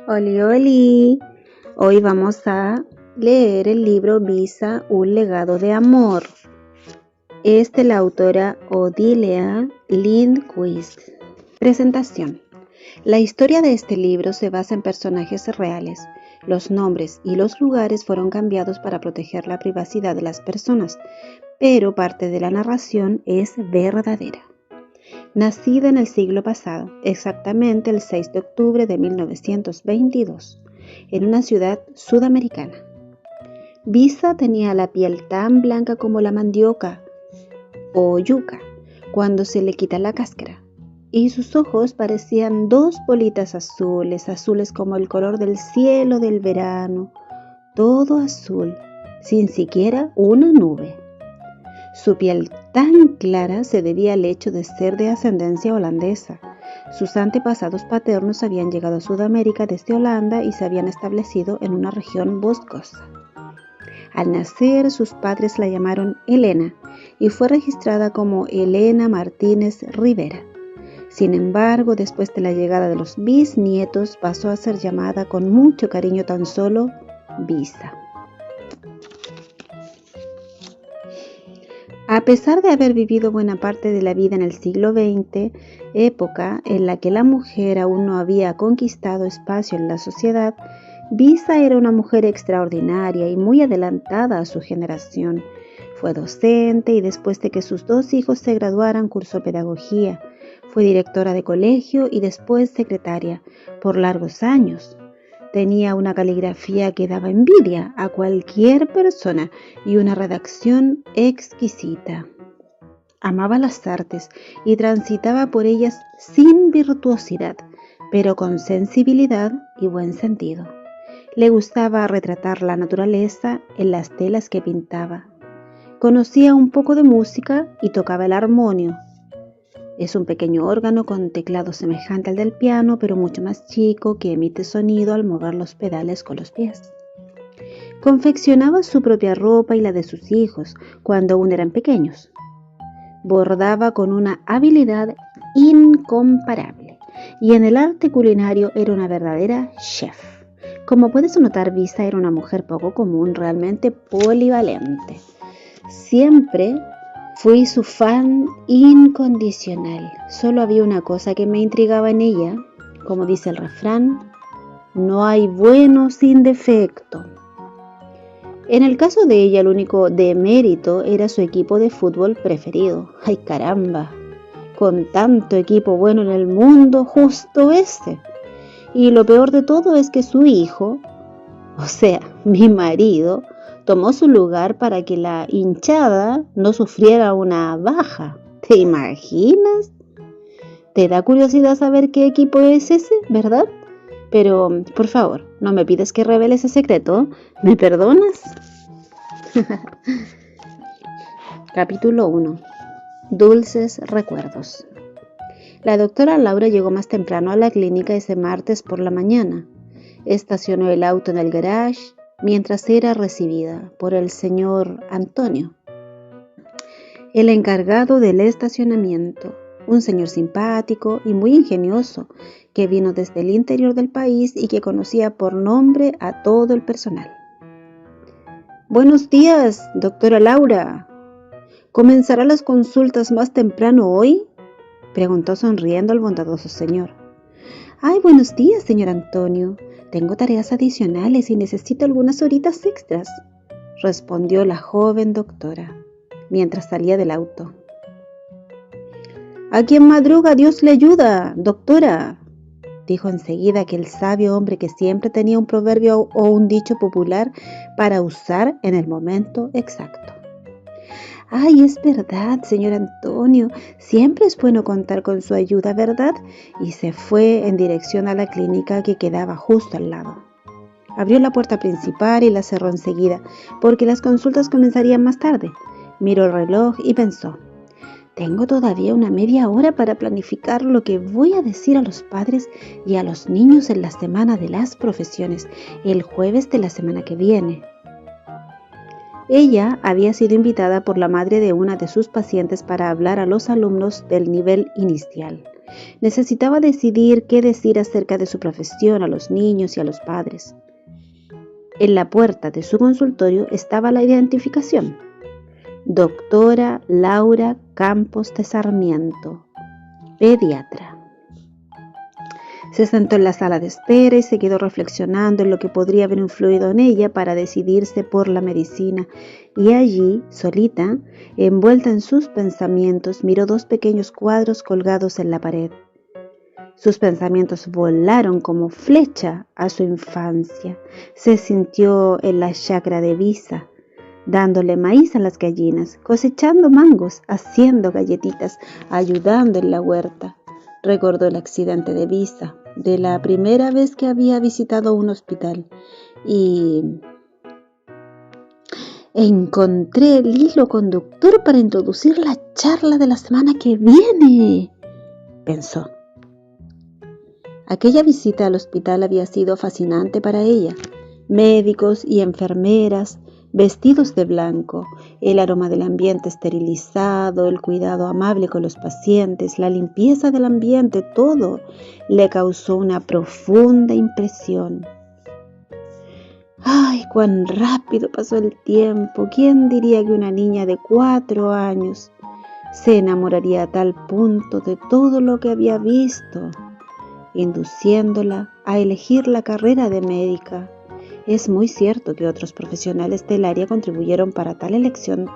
Oli, oli. Hoy vamos a leer el libro Visa, un legado de amor. Es de la autora Odilia Lindquist. Presentación. La historia de este libro se basa en personajes reales. Los nombres y los lugares fueron cambiados para proteger la privacidad de las personas, pero parte de la narración es verdadera. Nacida en el siglo pasado, exactamente el 6 de octubre de 1922, en una ciudad sudamericana. Visa tenía la piel tan blanca como la mandioca o yuca cuando se le quita la cáscara, y sus ojos parecían dos bolitas azules como el color del cielo del verano, todo azul, sin siquiera una nube. Su piel tan clara se debía al hecho de ser de ascendencia holandesa. Sus antepasados paternos habían llegado a Sudamérica desde Holanda y se habían establecido en una región boscosa. Al nacer, sus padres la llamaron Elena y fue registrada como Elena Martínez Rivera. Sin embargo, después de la llegada de los bisnietos, pasó a ser llamada con mucho cariño tan solo Visa. A pesar de haber vivido buena parte de la vida en el siglo XX, época en la que la mujer aún no había conquistado espacio en la sociedad, Visa era una mujer extraordinaria y muy adelantada a su generación. Fue docente y después de que sus dos hijos se graduaran cursó pedagogía. Fue directora de colegio y después secretaria por largos años. Tenía una caligrafía que daba envidia a cualquier persona y una redacción exquisita. Amaba las artes y transitaba por ellas sin virtuosidad, pero con sensibilidad y buen sentido. Le gustaba retratar la naturaleza en las telas que pintaba. Conocía un poco de música y tocaba el armonio. Es un pequeño órgano con teclado semejante al del piano, pero mucho más chico, que emite sonido al mover los pedales con los pies. Confeccionaba su propia ropa y la de sus hijos cuando aún eran pequeños. Bordaba con una habilidad incomparable y en el arte culinario era una verdadera chef. Como puedes notar, Visa era una mujer poco común, realmente polivalente. Siempre fui su fan incondicional. Solo había una cosa que me intrigaba en ella. Como dice el refrán, no hay bueno sin defecto. En el caso de ella, el único demérito era su equipo de fútbol preferido. ¡Ay, caramba! Con tanto equipo bueno en el mundo, justo ese. Y lo peor de todo es que su hijo, o sea, mi marido, tomó su lugar para que la hinchada no sufriera una baja. ¿Te imaginas? ¿Te da curiosidad saber qué equipo es ese, verdad? Pero, por favor, no me pides que revele ese secreto. ¿Me perdonas? Capítulo 1. Dulces recuerdos. La doctora Laura llegó más temprano a la clínica ese martes por la mañana. Estacionó el auto en el garage mientras era recibida por el señor Antonio, el encargado del estacionamiento, un señor simpático y muy ingenioso que vino desde el interior del país y que conocía por nombre a todo el personal. Buenos días, doctora Laura. ¿Comenzará las consultas más temprano hoy?, preguntó sonriendo el bondadoso señor. Ay, buenos días, señor Antonio. Tengo tareas adicionales y necesito algunas horitas extras, respondió la joven doctora, mientras salía del auto. A quien madruga, Dios le ayuda, doctora, dijo enseguida aquel sabio hombre que siempre tenía un proverbio o un dicho popular para usar en el momento exacto. Ay, es verdad, señor Antonio, siempre es bueno contar con su ayuda, ¿verdad? Y se fue en dirección a la clínica que quedaba justo al lado. Abrió la puerta principal y la cerró enseguida, porque las consultas comenzarían más tarde. Miró el reloj y pensó, tengo todavía una media hora para planificar lo que voy a decir a los padres y a los niños en la semana de las profesiones, el jueves de la semana que viene. Ella había sido invitada por la madre de una de sus pacientes para hablar a los alumnos del nivel inicial. Necesitaba decidir qué decir acerca de su profesión a los niños y a los padres. En la puerta de su consultorio estaba la identificación: Doctora Laura Campos de Sarmiento, pediatra. Se sentó en la sala de espera y se quedó reflexionando en lo que podría haber influido en ella para decidirse por la medicina, y allí, solita, envuelta en sus pensamientos, miró 2 pequeños cuadros colgados en la pared. Sus pensamientos volaron como flecha a su infancia. Se sintió en la chacra de Visa, dándole maíz a las gallinas, cosechando mangos, haciendo galletitas, ayudando en la huerta. Recordó el accidente de Visa, de la primera vez que había visitado un hospital, y encontré el hilo conductor para introducir la charla de la semana que viene, pensó. Aquella visita al hospital había sido fascinante para ella. Médicos y enfermeras vestidos de blanco, el aroma del ambiente esterilizado, el cuidado amable con los pacientes, la limpieza del ambiente, todo le causó una profunda impresión. ¡Ay, cuán rápido pasó el tiempo! ¿Quién diría que una niña de 4 años se enamoraría a tal punto de todo lo que había visto, induciéndola a elegir la carrera de médica? Es muy cierto que otros profesionales del área contribuyeron para tal elección.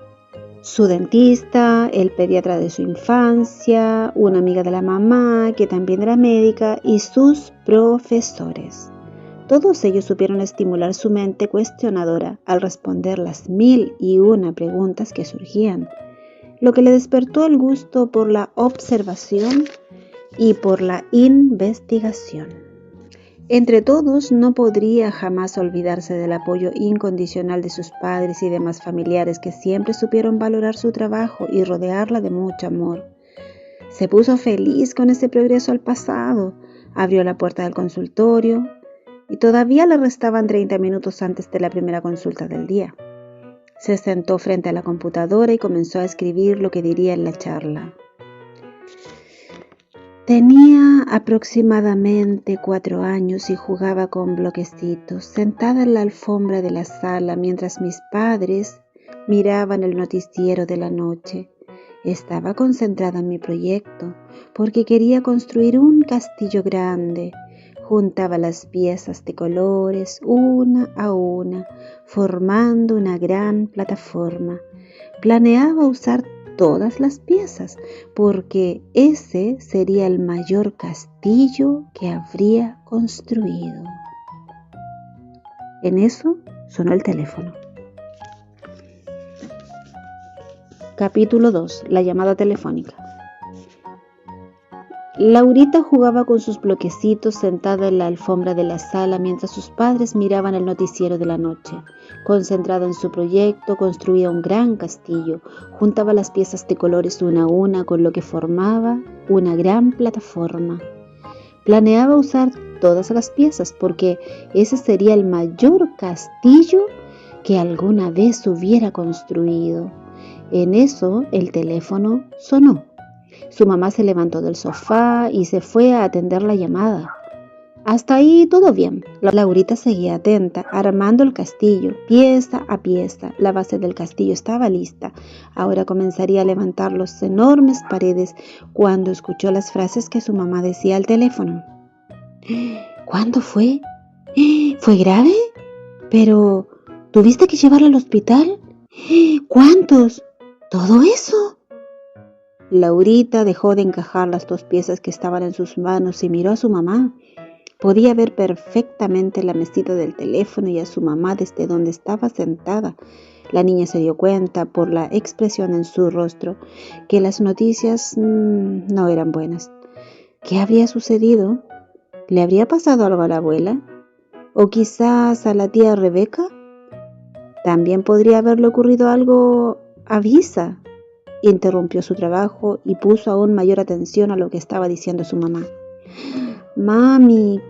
Su dentista, el pediatra de su infancia, una amiga de la mamá, que también era médica, y sus profesores. Todos ellos supieron estimular su mente cuestionadora al responder las 1001 preguntas que surgían, lo que le despertó el gusto por la observación y por la investigación. Entre todos, no podría jamás olvidarse del apoyo incondicional de sus padres y demás familiares que siempre supieron valorar su trabajo y rodearla de mucho amor. Se puso feliz con ese progreso al pasado, abrió la puerta del consultorio y todavía le restaban 30 minutos antes de la primera consulta del día. Se sentó frente a la computadora y comenzó a escribir lo que diría en la charla. Tenía aproximadamente 4 años y jugaba con bloquecitos, sentada en la alfombra de la sala mientras mis padres miraban el noticiero de la noche. Estaba concentrada en mi proyecto porque quería construir un castillo grande. Juntaba las piezas de colores una a una, formando una gran plataforma. Planeaba usar todas las piezas, porque ese sería el mayor castillo que habría construido. En eso sonó el teléfono. Capítulo 2. La llamada telefónica. Laurita jugaba con sus bloquecitos sentada en la alfombra de la sala mientras sus padres miraban el noticiero de la noche. Concentrada en su proyecto, construía un gran castillo, juntaba las piezas de colores una a una con lo que formaba una gran plataforma. Planeaba usar todas las piezas porque ese sería el mayor castillo que alguna vez hubiera construido. En eso el teléfono sonó. Su mamá se levantó del sofá y se fue a atender la llamada. Hasta ahí todo bien. Laurita seguía atenta, armando el castillo, pieza a pieza. La base del castillo estaba lista. Ahora comenzaría a levantar las enormes paredes cuando escuchó las frases que su mamá decía al teléfono. ¿Cuándo fue? ¿Fue grave? ¿Pero tuviste que llevarla al hospital? ¿Cuántos? ¿Todo eso? Laurita dejó de encajar las 2 piezas que estaban en sus manos y miró a su mamá. Podía ver perfectamente la mesita del teléfono y a su mamá desde donde estaba sentada. La niña se dio cuenta, por la expresión en su rostro, que las noticias no eran buenas. ¿Qué había sucedido? ¿Le habría pasado algo a la abuela? ¿O quizás a la tía Rebeca? También podría haberle ocurrido algo a Visa. Interrumpió su trabajo y puso aún mayor atención a lo que estaba diciendo su mamá. Mami,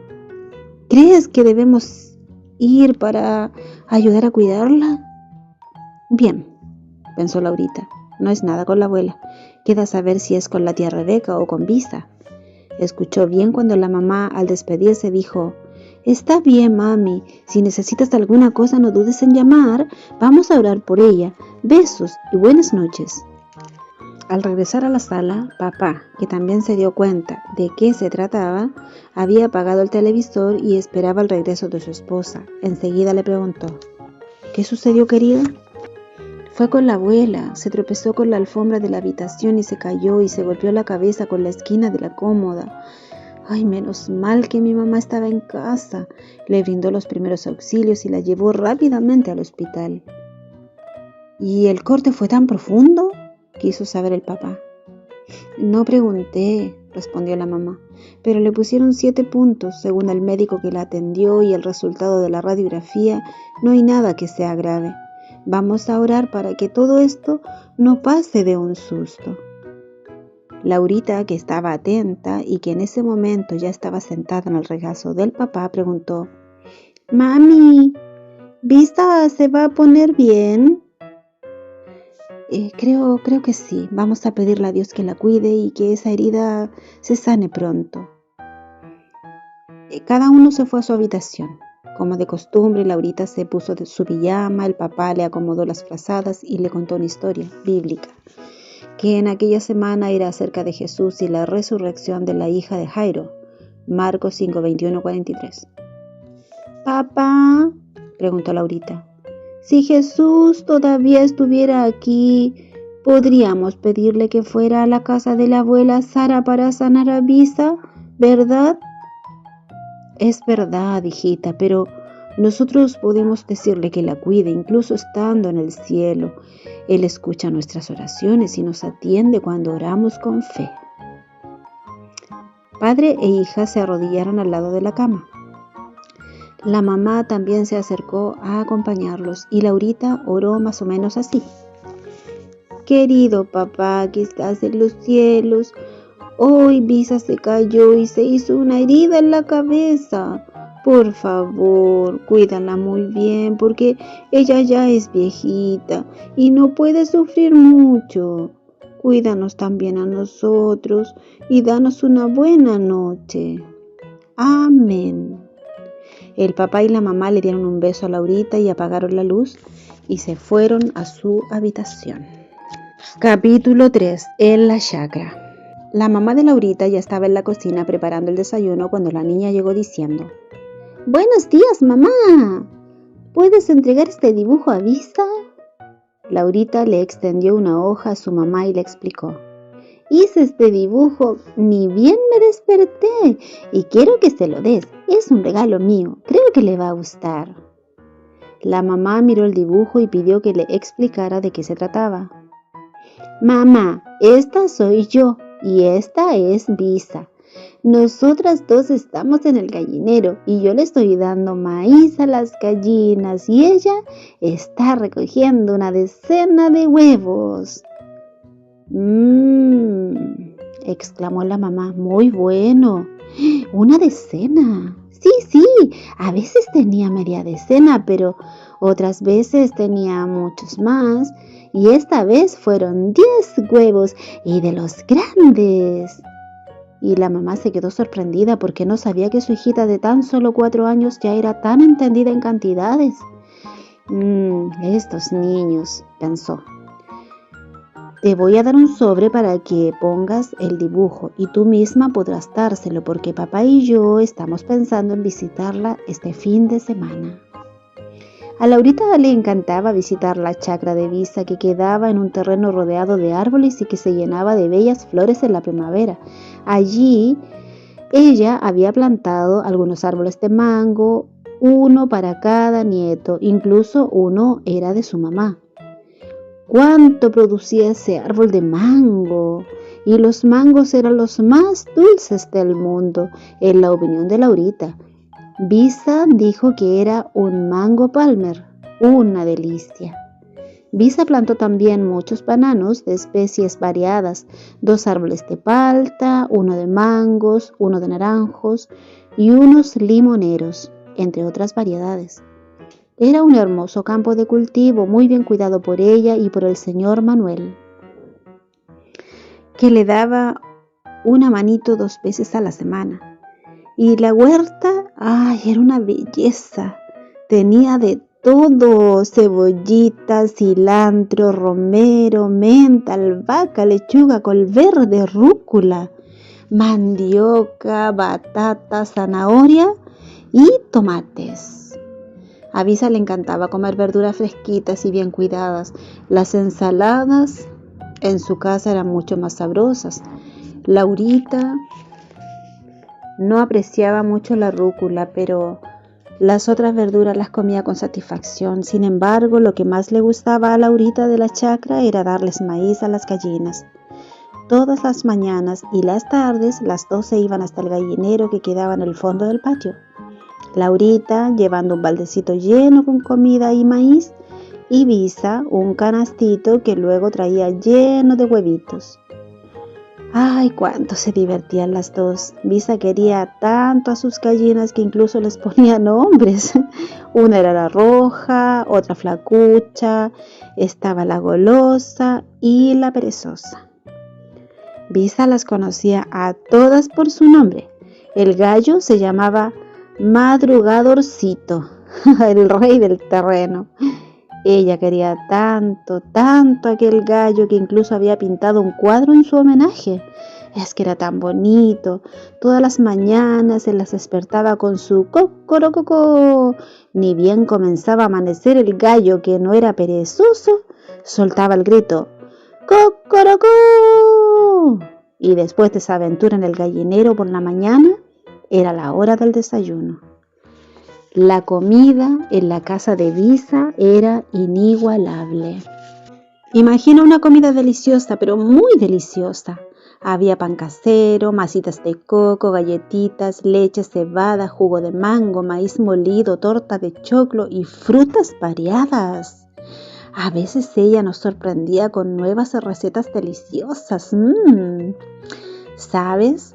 ¿crees que debemos ir para ayudar a cuidarla? Bien, pensó Laurita, no es nada con la abuela. Queda saber si es con la tía Rebeca o con Visa. Escuchó bien cuando la mamá, al despedirse, dijo: «Está bien, mami. Si necesitas alguna cosa, no dudes en llamar. Vamos a orar por ella. Besos y buenas noches». Al regresar a la sala, papá, que también se dio cuenta de qué se trataba, había apagado el televisor y esperaba el regreso de su esposa. Enseguida le preguntó: «¿Qué sucedió, querida?». «Fue con la abuela. Se tropezó con la alfombra de la habitación y se cayó y se golpeó la cabeza con la esquina de la cómoda. Ay, menos mal que mi mamá estaba en casa». Le brindó los primeros auxilios y la llevó rápidamente al hospital. «¿Y el corte fue tan profundo?», quiso saber el papá. «No pregunté», respondió la mamá, «pero le pusieron 7 puntos, según el médico que la atendió y el resultado de la radiografía. No hay nada que sea grave. Vamos a orar para que todo esto no pase de un susto». Laurita, que estaba atenta y que en ese momento ya estaba sentada en el regazo del papá, preguntó: «Mami, ¿Vista se va a poner bien?». Creo que sí. Vamos a pedirle a Dios que la cuide y que esa herida se sane pronto». Cada uno se fue a su habitación. Como de costumbre, Laurita se puso su pijama, el papá le acomodó las frazadas y le contó una historia bíblica, que en aquella semana era acerca de Jesús y la resurrección de la hija de Jairo. Marcos 5, 21-43. «Papá», preguntó Laurita, «si Jesús todavía estuviera aquí, podríamos pedirle que fuera a la casa de la abuela Sara para sanar a Visa, ¿verdad?». «Es verdad, hijita, pero nosotros podemos decirle que la cuide incluso estando en el cielo. Él escucha nuestras oraciones y nos atiende cuando oramos con fe». Padre e hija se arrodillaron al lado de la cama. La mamá también se acercó a acompañarlos y Laurita oró más o menos así: «Querido papá que estás en los cielos, hoy Visa se cayó y se hizo una herida en la cabeza. Por favor, cuídala muy bien porque ella ya es viejita y no puede sufrir mucho. Cuídanos también a nosotros y danos una buena noche. Amén». El papá y la mamá le dieron un beso a Laurita y apagaron la luz y se fueron a su habitación. Capítulo 3. En la chacra. La mamá de Laurita ya estaba en la cocina preparando el desayuno cuando la niña llegó diciendo: «Buenos días, mamá. ¿Puedes entregar este dibujo a Vista?». Laurita le extendió una hoja a su mamá y le explicó: «Hice este dibujo ni bien me desperté y quiero que se lo des. Es un regalo mío. Creo que le va a gustar». La mamá miró el dibujo y pidió que le explicara de qué se trataba. «Mamá, esta soy yo y esta es Visa. Nosotras dos estamos en el gallinero y yo le estoy dando maíz a las gallinas y ella está recogiendo una decena de huevos». Exclamó la mamá. «Muy bueno. ¿Una decena?». Sí, a veces tenía media decena, pero otras veces tenía muchos más. Y esta vez fueron 10 huevos y de los grandes». Y la mamá se quedó sorprendida porque no sabía que su hijita de tan solo 4 años ya era tan entendida en cantidades. Estos niños, pensó. «Te voy a dar un sobre para que pongas el dibujo y tú misma podrás dárselo porque papá y yo estamos pensando en visitarla este fin de semana». A Laurita le encantaba visitar la chacra de Visa, que quedaba en un terreno rodeado de árboles y que se llenaba de bellas flores en la primavera. Allí ella había plantado algunos árboles de mango, uno para cada nieto, incluso uno era de su mamá. ¡Cuánto producía ese árbol de mango! Y los mangos eran los más dulces del mundo, en la opinión de Laurita. Visa dijo que era un mango palmer, una delicia. Visa plantó también muchos bananos de especies variadas, 2 árboles de palta, uno de mangos, uno de naranjos y unos limoneros, entre otras variedades. Era un hermoso campo de cultivo, muy bien cuidado por ella y por el señor Manuel, que le daba una manito 2 veces a la semana. Y la huerta, era una belleza. Tenía de todo: cebollita, cilantro, romero, menta, albahaca, lechuga, col verde, rúcula, mandioca, batata, zanahoria y tomates. A Visa le encantaba comer verduras fresquitas y bien cuidadas. Las ensaladas en su casa eran mucho más sabrosas. Laurita no apreciaba mucho la rúcula, pero las otras verduras las comía con satisfacción. Sin embargo, lo que más le gustaba a Laurita de la chacra era darles maíz a las gallinas. Todas las mañanas y las tardes, las dos se iban hasta el gallinero que quedaba en el fondo del patio. Laurita llevando un baldecito lleno con comida y maíz, y Visa un canastito que luego traía lleno de huevitos. ¡Ay, cuánto se divertían las dos! Visa quería tanto a sus gallinas que incluso les ponía nombres. Una era la roja, otra flacucha, estaba la golosa y la perezosa. Visa las conocía a todas por su nombre. El gallo se llamaba Madrugadorcito, el rey del terreno. Ella quería tanto, tanto a aquel gallo que incluso había pintado un cuadro en su homenaje. Es que era tan bonito. Todas las mañanas se las despertaba con su cocorococó. Ni bien comenzaba a amanecer, el gallo, que no era perezoso, soltaba el grito ¡cocorocó! Y después de esa aventura en el gallinero por la mañana, era la hora del desayuno. La comida en la casa de Visa era inigualable. Imagina una comida deliciosa, pero muy deliciosa. Había pan casero, masitas de coco, galletitas, leche, cebada, jugo de mango, maíz molido, torta de choclo y frutas variadas. A veces ella nos sorprendía con nuevas recetas deliciosas. ¿Sabes?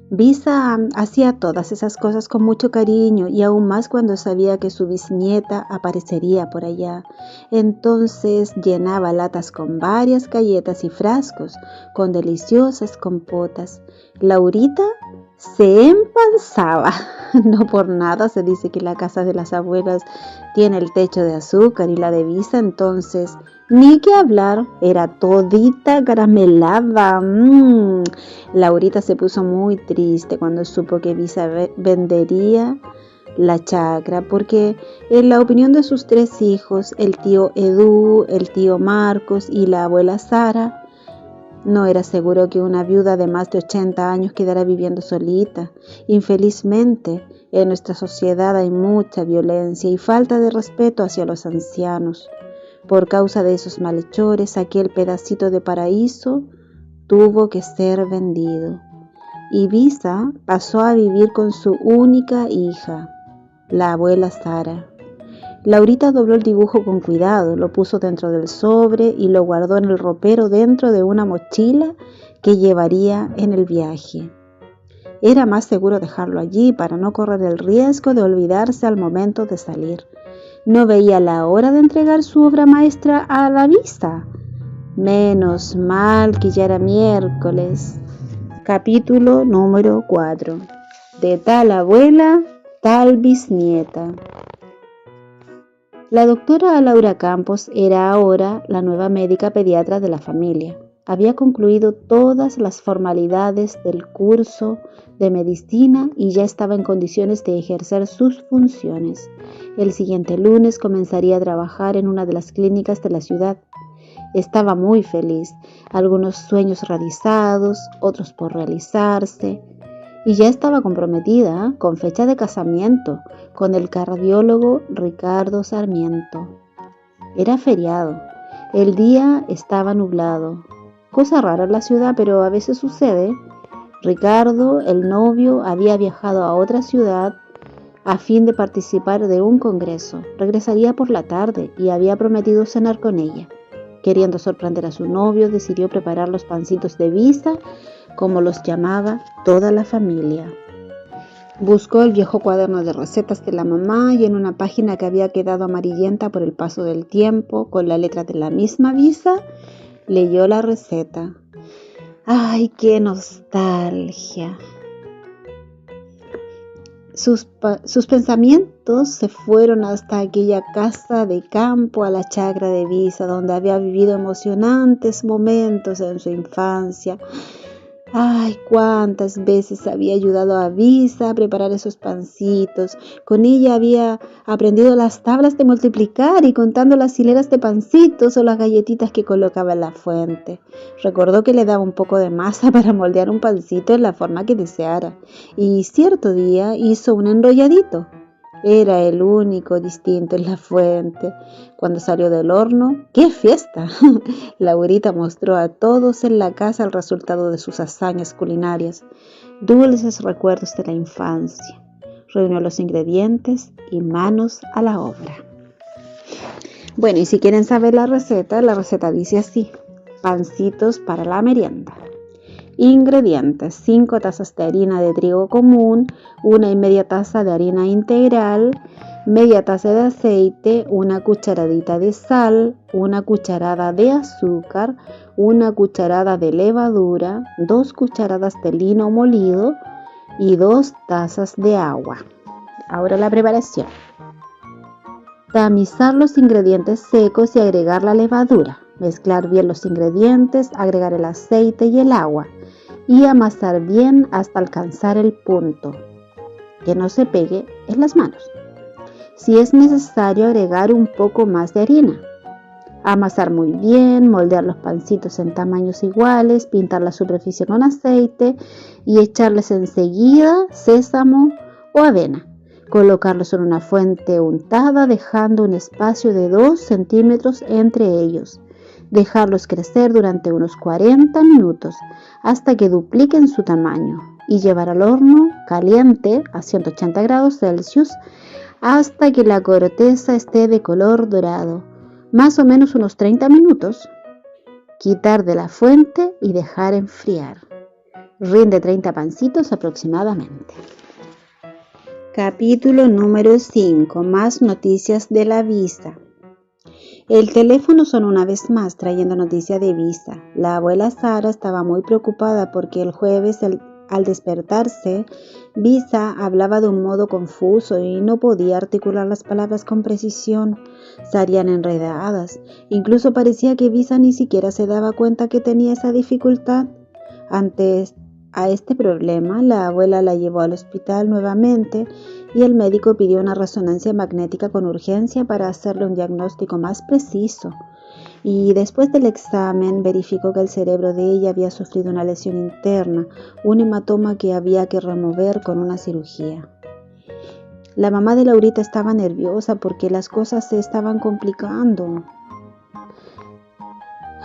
Visa hacía todas esas cosas con mucho cariño, y aún más cuando sabía que su bisnieta aparecería por allá. Entonces llenaba latas con varias galletas y frascos con deliciosas compotas. Laurita se empanzaba. No por nada se dice que la casa de las abuelas tiene el techo de azúcar, y la de Visa entonces, ni que hablar, era todita caramelada. Laurita se puso muy triste cuando supo que Visa vendería la chacra, porque en la opinión de sus 3 hijos, el tío Edu, el tío Marcos y la abuela Sara, no era seguro que una viuda de más de 80 años quedara viviendo solita. Infelizmente, en nuestra sociedad hay mucha violencia y falta de respeto hacia los ancianos. Por causa de esos malhechores, aquel pedacito de paraíso tuvo que ser vendido. Y Visa pasó a vivir con su única hija, la abuela Sara. Laurita dobló el dibujo con cuidado, lo puso dentro del sobre y lo guardó en el ropero dentro de una mochila que llevaría en el viaje. Era más seguro dejarlo allí para no correr el riesgo de olvidarse al momento de salir. No veía la hora de entregar su obra maestra a la Visa. Menos mal que ya era miércoles. Capítulo número 4. De tal abuela, tal bisnieta. La doctora Laura Campos era ahora la nueva médica pediatra de la familia. Había concluido todas las formalidades del curso de medicina y ya estaba en condiciones de ejercer sus funciones. El siguiente lunes comenzaría a trabajar en una de las clínicas de la ciudad. Estaba muy feliz, algunos sueños realizados, otros por realizarse, y ya estaba comprometida, con fecha de casamiento, con el cardiólogo Ricardo Sarmiento. Era feriado, el día estaba nublado. Cosa rara en la ciudad, pero a veces sucede. Ricardo, el novio, había viajado a otra ciudad a fin de participar de un congreso. Regresaría por la tarde y había prometido cenar con ella. Queriendo sorprender a su novio, decidió preparar los pancitos de Visa, como los llamaba toda la familia. Buscó el viejo cuaderno de recetas de la mamá y en una página que había quedado amarillenta por el paso del tiempo, con la letra de la misma Visa, leyó la receta. ¡Ay, qué nostalgia! Sus pensamientos se fueron hasta aquella casa de campo a la chacra de Visa, donde había vivido emocionantes momentos en su infancia. Ay, cuántas veces había ayudado a Visa a preparar esos pancitos. Con ella había aprendido las tablas de multiplicar y contando las hileras de pancitos o las galletitas que colocaba en la fuente. Recordó que le daba un poco de masa para moldear un pancito en la forma que deseara. Y cierto día hizo un enrolladito. Era el único distinto en la fuente. Cuando salió del horno, ¡qué fiesta! Laurita mostró a todos en la casa el resultado de sus hazañas culinarias, dulces recuerdos de la infancia. Reunió los ingredientes y manos a la obra. Bueno, y si quieren saber la receta dice así: pancitos para la merienda. Ingredientes: 5 tazas de harina de trigo común, 1,5 taza de harina integral, media taza de aceite, 1 cucharadita de sal, 1 cucharada de azúcar, 1 cucharada de levadura, 2 cucharadas de lino molido y 2 tazas de agua. Ahora la preparación. Tamizar los ingredientes secos y agregar la levadura. Mezclar bien los ingredientes, agregar el aceite y el agua y amasar bien hasta alcanzar el punto que no se pegue en las manos. Si es necesario, agregar un poco más de harina. Amasar muy bien, moldear los pancitos en tamaños iguales, pintar la superficie con aceite y echarles enseguida sésamo o avena. Colocarlos en una fuente untada, dejando un espacio de 2 centímetros entre ellos. Dejarlos crecer durante unos 40 minutos hasta que dupliquen su tamaño y llevar al horno caliente a 180 grados Celsius hasta que la corteza esté de color dorado, más o menos unos 30 minutos. Quitar de la fuente y dejar enfriar. Rinde 30 pancitos aproximadamente. Capítulo número 5. Más noticias de la Visa. El teléfono sonó una vez más, trayendo noticia de Visa. La abuela Sara estaba muy preocupada porque el jueves, al despertarse, Visa hablaba de un modo confuso y no podía articular las palabras con precisión. Salían enredadas. Incluso parecía que Visa ni siquiera se daba cuenta que tenía esa dificultad. Ante este problema, la abuela la llevó al hospital nuevamente y el médico pidió una resonancia magnética con urgencia para hacerle un diagnóstico más preciso. Y después del examen verificó que el cerebro de ella había sufrido una lesión interna, un hematoma que había que remover con una cirugía. La mamá de Laurita estaba nerviosa porque las cosas se estaban complicando.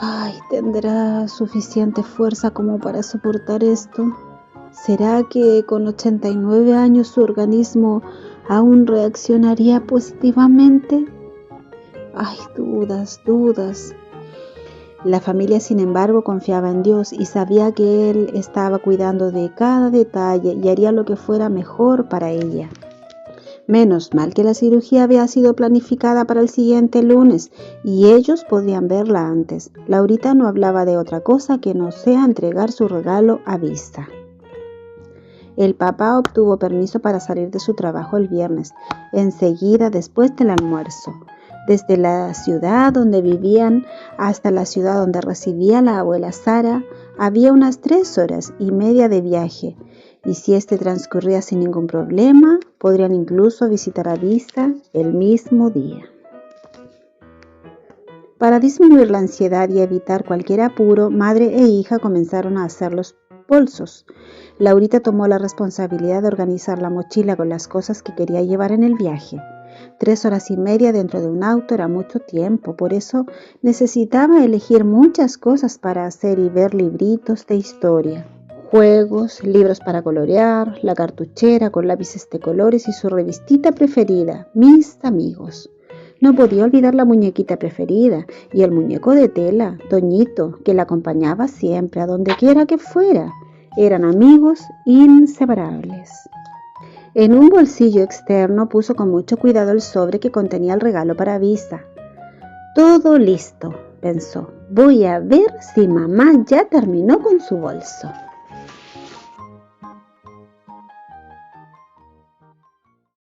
Ay, ¿tendrá suficiente fuerza como para soportar esto? ¿Será que con 89 años su organismo aún reaccionaría positivamente? Ay, dudas. La familia, sin embargo, confiaba en Dios y sabía que Él estaba cuidando de cada detalle y haría lo que fuera mejor para ella. Menos mal que la cirugía había sido planificada para el siguiente lunes y ellos podían verla antes. Laurita no hablaba de otra cosa que no sea entregar su regalo a Visa. El papá obtuvo permiso para salir de su trabajo el viernes, enseguida después del almuerzo. Desde la ciudad donde vivían hasta la ciudad donde residía la abuela Sara, había unas 3 horas y media de viaje, y si este transcurría sin ningún problema, podrían incluso visitar a Visa el mismo día. Para disminuir la ansiedad y evitar cualquier apuro, madre e hija comenzaron a hacer los bolsos. Laurita tomó la responsabilidad de organizar la mochila con las cosas que quería llevar en el viaje. 3 horas y media dentro de un auto era mucho tiempo, por eso necesitaba elegir muchas cosas para hacer y ver: libritos de historia, juegos, libros para colorear, la cartuchera con lápices de colores y su revistita preferida, Mis Amigos. No podía olvidar la muñequita preferida y el muñeco de tela, Toñito, que la acompañaba siempre, a donde quiera que fuera. Eran amigos inseparables. En un bolsillo externo puso con mucho cuidado el sobre que contenía el regalo para Visa. Todo listo, pensó. Voy a ver si mamá ya terminó con su bolso.